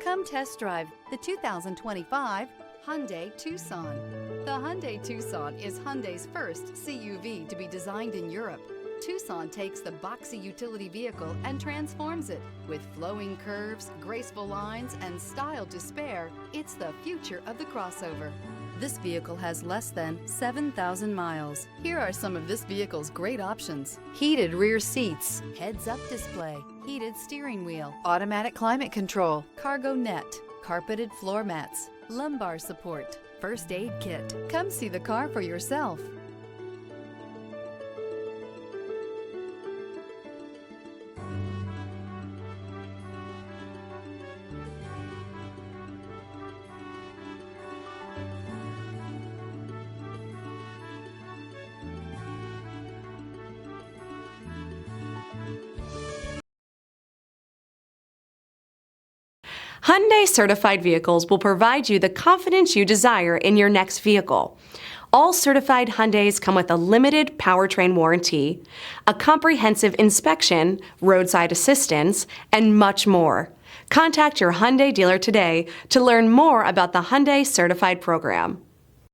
Come test drive the 2025 Hyundai Tucson. The Hyundai Tucson is Hyundai's first CUV to be designed in Europe. Tucson takes the boxy utility vehicle and transforms it. With flowing curves, graceful lines, and style to spare, it's the future of the crossover. This vehicle has less than 7,000 miles. Here are some of this vehicle's great options: heated rear seats, heads-up display, heated steering wheel, automatic climate control, cargo net, carpeted floor mats, lumbar support, first aid kit. Come see the car for yourself. Hyundai certified vehicles will provide you the confidence you desire in your next vehicle. All certified Hyundais come with a limited powertrain warranty, a comprehensive inspection, roadside assistance, and much more. Contact your Hyundai dealer today to learn more about the Hyundai Certified program.